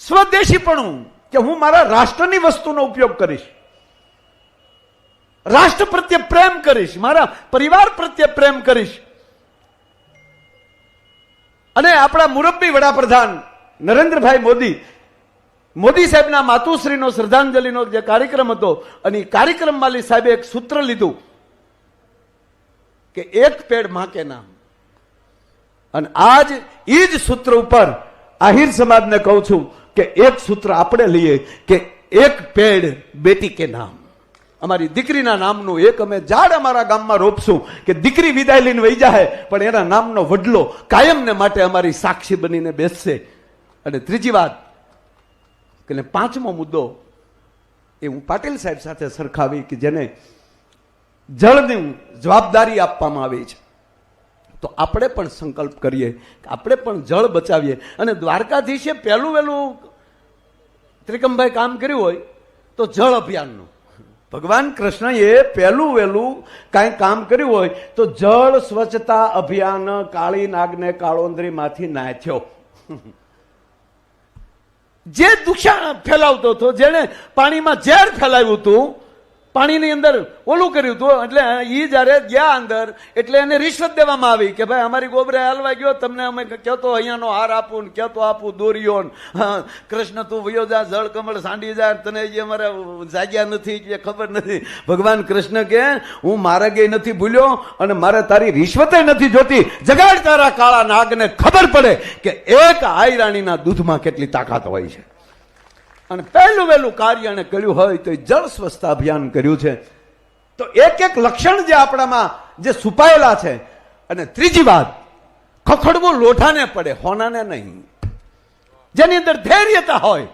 સ્વદેશીપણું કે હું મારા રાષ્ટ્રની વસ્તુનો ઉપયોગ કરીશ, રાષ્ટ્ર પ્રત્યે પ્રેમ કરીશ, મારા પરિવાર પ્રત્યે પ્રેમ કરીશ. અને આપણા મુરબ્બી વડાપ્રધાન નરેન્દ્રભાઈ મોદી સાહેબના માતુશ્રીનો શ્રદ્ધાંજલિનો જે કાર્યક્રમ હતો, અને કાર્યક્રમમાં સાહેબે એક સૂત્ર લીધું કે એક પેડ માં કે નામ. અને આજ એ જ સૂત્ર ઉપર આહિર સમાજને કહું છું કે એક સૂત્ર આપણે લઈએ કે એક પેડ બેટી કે નામ. અમારી દીકરીના નામનું એક અમે ઝાડ અમારા ગામમાં રોપશું કે દીકરી વિદાય લઈને વહી જાય, પણ એના નામનો વડલો કાયમને માટે અમારી સાક્ષી બનીને બેસશે. અને ત્રીજી વાત કે પાંચમો મુદ્દો એ હું પાટીલ સાહેબ સાથે સરખાવી કે જેને જળની જવાબદારી આપવામાં આવી છે, તો આપણે પણ સંકલ્પ કરીએ કે આપણે પણ જળ બચાવીએ. અને દ્વારકાધીશે પહેલું વહેલું ત્રિકમભાઈ કામ કર્યું હોય તો જળ અભિયાનનું. ભગવાન કૃષ્ણએ પહેલું વહેલું કાંઈ કામ કર્યું હોય તો જળ સ્વચ્છતા અભિયાન કાળી નાગને કાળોંદરીમાંથી નાથ્યો. જે દૂષણ ફેલાવતો હતો, જેને પાણીમાં ઝેર ફેલાવ્યું હતું, પાણીની અંદર ઓલું કર્યું હતું, એટલે એ જયારે ગયા અંદર એટલે એને રિશ્વત દેવામાં આવી કે ભાઈ અમારી ગોબરે હાલવા ગયો, તમને અમે કહેતો અહીંયાનો હાર આપું ને કહેતો આપું દોરીઓ, કૃષ્ણ તું વયો જા, જળ કમળ સાંડી જા, તને જે અમારે જાગ્યા નથી કે ખબર નથી. ભગવાન કૃષ્ણ કે હું માર્ગે નથી ભૂલ્યો અને મારે તારી રિશ્વતે નથી જોતી. જગાડ તારા કાળા નાગને ખબર પડે કે એક આયરાણીના દૂધમાં કેટલી તાકાત હોય છે. અને પહેલું વહેલું કાર્ય એને કર્યું હોય તો જળ સ્વચ્છતા અભિયાન કર્યું છે. તો એક એક લક્ષણ જે આપણામાં જે છુપાયેલા છે. અને ત્રીજી વાત, ખખડવું લોઢાને પડે, હોનાને નહીં. જેની અંદર ધૈર્યતા હોય,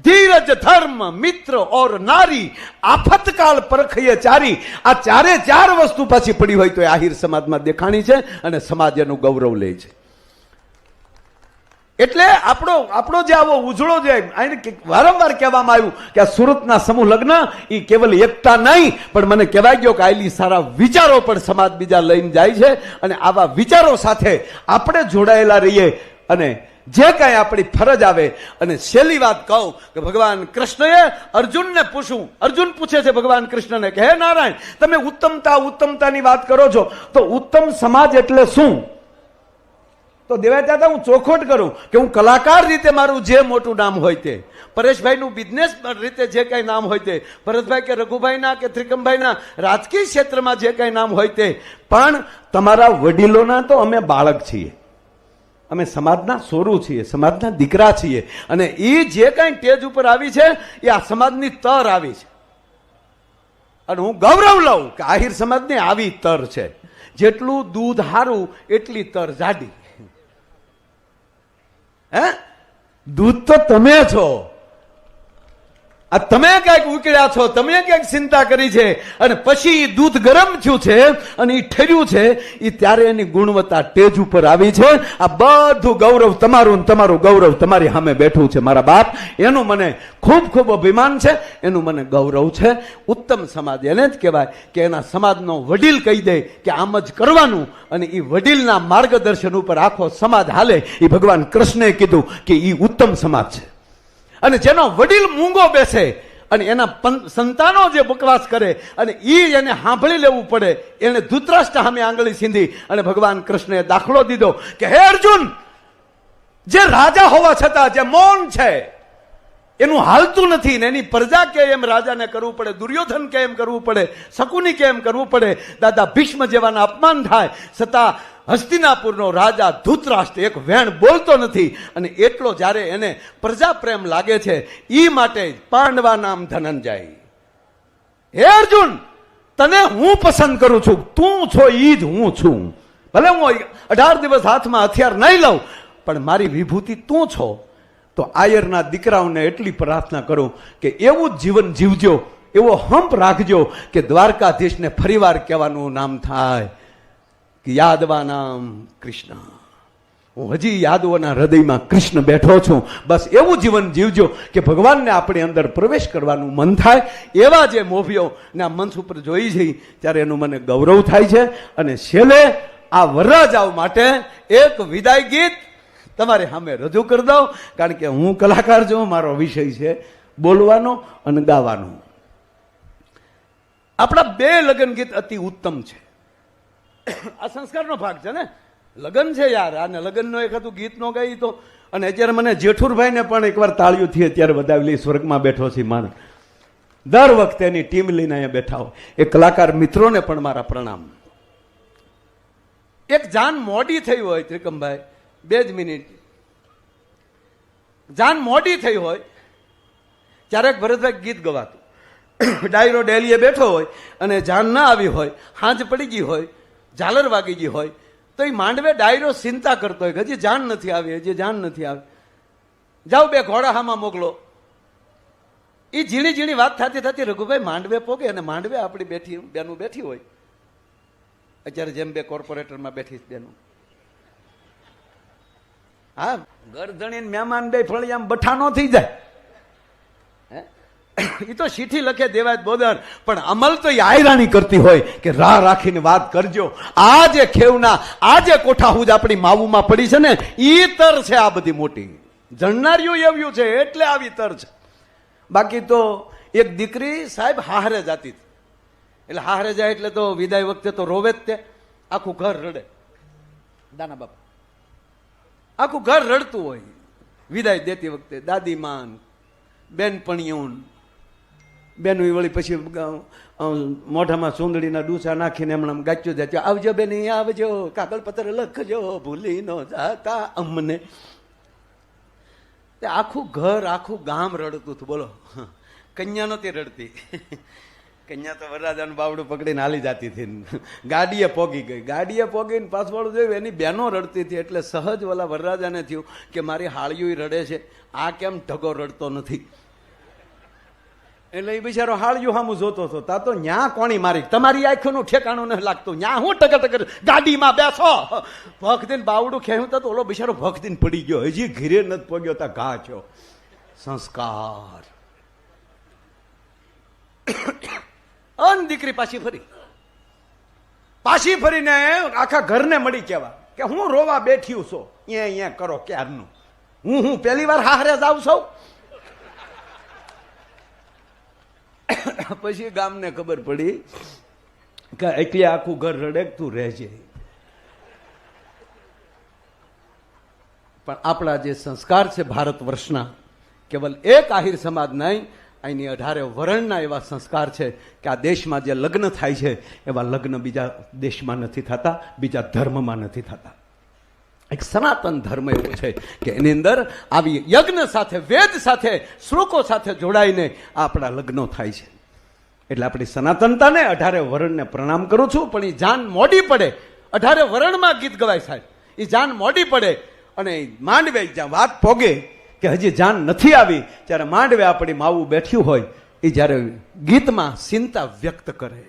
ધીરજ, ધર્મ, મિત્ર ઓર નારી, આફતકાળ પરખીએ ચારી. આ ચારે ચાર વસ્તુ પાછી પડી હોય તો આહિર સમાજમાં દેખાણી છે અને સમાજ એનું ગૌરવ લે છે. એટલે આપણો જે આવો ઉજળો જે વારંવાર કહેવામાં આવ્યું કે આ સુરતના સમૂહ લગ્ન એ કેવલ એકતા નહીં, પણ મને કહેવાય ગયો કે આયલી સારા વિચારો પણ સમાજ બીજા લઈને જાય છે. અને આવા વિચારો સાથે આપણે જોડાયેલા રહીએ અને જે કાંઈ આપણી ફરજ આવે. અને છેલ્લી વાત કહું કે ભગવાન કૃષ્ણએ અર્જુનને પૂછ્યું, અર્જુન પૂછે છે ભગવાન કૃષ્ણને કે હે નારાયણ, તમે ઉત્તમતાની વાત કરો છો, તો ઉત્તમ સમાજ એટલે શું? તો દેવાય દાદા હું ચોખવટ કરું કે હું કલાકાર રીતે મારું જે મોટું નામ હોય તે, પરેશભાઈનું બિઝનેસ રીતે જે કાંઈ નામ હોય તે, ભરતભાઈ કે રઘુભાઈના કે ત્રિકમભાઈના રાજકીય ક્ષેત્રમાં જે કાંઈ નામ હોય તે, પણ તમારા વડીલોના તો અમે બાળક છીએ, અમે સમાજના સોરું છીએ, સમાજના દીકરા છીએ. અને એ જે કાંઈ ટેજ ઉપર આવી છે એ આ સમાજની તર આવી છે. અને હું ગૌરવ લઉં કે આહિર સમાજની આવી તર છે. જેટલું દૂધ હારું એટલી તર જાડી. હે, દૂધ તો તમે છો. આ તમે કઈક ઉકળ્યા છો, તમે કઈક ચિંતા કરી છે, અને પછી દૂધ ગરમ થયું છે અને એ ઠર્યું છે, એ ત્યારે એની ગુણવત્તા ટેજ ઉપર આવી છે. આ બધું ગૌરવ તમારું, તમારું ગૌરવ તમારી સામે બેઠું છે મારા બાપ. એનું મને ખૂબ ખૂબ અભિમાન છે, એનું મને ગૌરવ છે. ઉત્તમ સમાજ એને જ કહેવાય કે એના સમાજનો વડીલ કહી દે કે આમ જ કરવાનું, અને એ વડીલના માર્ગદર્શન ઉપર આખો સમાજ હાલે. એ ભગવાન કૃષ્ણે કીધું કે એ ઉત્તમ સમાજ છે. અને જેનો વડીલ મૂંગો બેસે અને એના સંતાનો જે બકવાસ કરે અને એને સાંભળી લેવું પડે, એને ધૃતરાષ્ટ્ર સામે આંગળી સીંધી અને ભગવાન કૃષ્ણએ દાખલો દીધો કે હે અર્જુન, જે રાજા હોવા છતાં જે મૌન છે એનું હાલતું નથી, ને એની પ્રજા કે એમ રાજાને કરવું પડે, દુર્યોધન કે એમ કરવું પડે, શકુની કે એમ કરવું પડે, દાદા ભીષ્મ જેવાના અપમાન થાય, છતાં હસ્તિનાપુરનો રાજા ધૃતરાષ્ટ્ર એક વેણ બોલતો નથી. અને એટલો જ્યારે એને પ્રજા પ્રેમ લાગે છે, એ માટે પાંડવા નામ ધનંજય. હે અર્જુન, તને હું પસંદ કરું છું, તું છો ઈ જ હું છું. ભલે હું 18 દિવસ હાથમાં હથિયાર નહીં લઉં, પણ મારી વિભૂતિ તું છો. તો આયરના દીકરાઓને એટલી પ્રાર્થના કરું કે એવું જ જીવન જીવજો, એવો હંપ રાખજો કે દ્વારકાધીશને ફરીવાર કહેવાનું નામ થાય કે યાદવા નામ કૃષ્ણ. હું હજી યાદવોના હૃદયમાં કૃષ્ણ બેઠો છું. બસ એવું જીવન જીવજો કે ભગવાનને આપણી અંદર પ્રવેશ કરવાનું મન થાય. એવા જે મોભીઓને આ મંચ ઉપર જોઈ જઈ ત્યારે એનું મને ગૌરવ થાય છે. અને છેલ્લે આ વરરાજાઓ માટે એક વિદાય ગીત તમારે સામે રજૂ કરી દઉં, કારણ કે હું કલાકાર છું, મારો વિષય છે બોલવાનો અને ગાવાનો. આપણા બે લગ્ન ગીત અતિ ઉત્તમ છે. આ સંસ્કારનો ભાગ છે ને, લગ્ન છે યાર, આને લગ્નનો એકાદું ગીત નો ગાઈ તો. અને અત્યારે મને જેઠુરભાઈને પણ એકવાર તાળીઓથી અત્યારે વધાવી, સ્વર્ગમાં બેઠો છે માણસ, દર વખતે એની ટીમ લઈને અહીંયા બેઠા હોય. એ કલાકાર મિત્રોને પણ મારા પ્રણામ. એક જાન મોડી થઈ હોય ત્રિકમભાઈ, 2 જ મિનિટ, જાન મોડી થઈ હોય ક્યારેક ભરતભાઈ ગીત ગવાતું, ડાયરો ડેલીએ બેઠો હોય અને જાન ના આવી હોય, હાંજ પડી ગઈ હોય, ઝાલર વાગી ગઈ હોય, તો એ માંડવે ડાયરો ચિંતા કરતો હોય કે હજી જાન નથી આવી, હજી જાન નથી આવી, જાઓ 2 ઘોડા હામાં મોકલો. એ ઝીણી ઝીણી વાત થતી થતી રઘુભાઈ માંડવે પોગે, અને માંડવે આપણી બેઠી બેનું બેઠી હોય અત્યારે જેમ 2 કોર્પોરેટરમાં બેઠી બેનું. હા, ગરધણી મહેમાન 2 ફળી આમ બઠા નો થઈ જાય. એ તો ચીઠી લખે દેવાય બોદર, પણ અમલ તો એ આયરાણી કરતી હોય કે રાહ રાખીને વાત કરજો. આ જે ખેવના, આ જે કોઠાહુજ આપણી માવુમાં પડી છે ને, ઈ તર છે આ બધી મોટી. જણનાર્યું એવું છે એટલે આવી તર છે. બાકી તો એક દીકરી સાહેબ હાહરે જાતી હતી, એટલે હાહરે જાય એટલે તો વિદાય વખતે તો રોવે જ તે, આખું ઘર રડે. દાના બાપા આખું ઘર રડતું હોય વિદાય દેતી વખતે. દાદીમાન, બેનપણીઓ, બેન વળી પછી મોઢામાં સુંદડીના ડૂસા નાખીને એમણે ગાચ્યો જાચ્યો, આવજો બેન, આવજો, કાગળ પત્ર લખજો, ભૂલી ન જાતા અમને. આખું ઘર, આખું ગામ રડતું હતું. બોલો, કન્યા નહોતી રડતી. કન્યા તો વરરાજાનું બાવડું પકડીને હાલી જતી હતી. ગાડીએ પોગી ગઈ, ગાડીએ પોગીને પાછવાળું જોયું, એની બહેનો રડતી હતી. એટલે સહજ ઓલા વરરાજાને થયું કે મારી હાળીઓ રડે છે, આ કેમ ઢગો રડતો નથી. એટલે એ બિચારો હાળિયું સામું જોતો હતો. તા તો ન્યા કોણી મારી, તમારી આંખોનું ઠેકાણું ન લાગતું, ન્યા હું ટકર ગાડીમાં બેસો. ભખદીન બાવડું ખેવું તો ઓલો બિચારો ભખદીન પડી ગયો, હજી ઘીરે નથી પગ્યો, તા ઘા થયો. સંસ્કાર. અન દીકરી પાછી ફરીને આખા ઘરને મળી કહેવા કે હું રોવા બેઠ્યું છો, અહીંયા કરો ક્યારનું, હું પહેલી વાર હારે જાઉં છું. પછી ગામને ખબર પડી કે એટલે આખું ઘર રડે, તું રહેજે. પણ આપણા જે સંસ્કાર છે ભારત વર્ષના, કેવલ એક આહિર સમાજ નહીં, અહીંની 18 વર્ણના એવા સંસ્કાર છે કે આ દેશમાં જે લગ્ન થાય છે એવા લગ્ન બીજા દેશમાં નથી થતા, બીજા ધર્મમાં નથી થતા. એક સનાતન ધર્મ એવો છે કે એની અંદર આવી યજ્ઞ સાથે, વેદ સાથે, શ્લોકો સાથે જોડાઈને આપણા લગ્નો થાય છે. એટલે આપણી સનાતનતાને 18 વર્ણને પ્રણામ કરું છું. પણ એ જાન મોડી પડે, 18 વર્ણમાં ગીત ગવાય સાહેબ, એ જાન મોડી પડે અને માંડવે જ્યાં વાત પોગે કે હજી જાન નથી આવી, ત્યારે માંડવે આપણી માવું બેઠ્યું હોય, એ જ્યારે ગીતમાં ચિંતા વ્યક્ત કરે.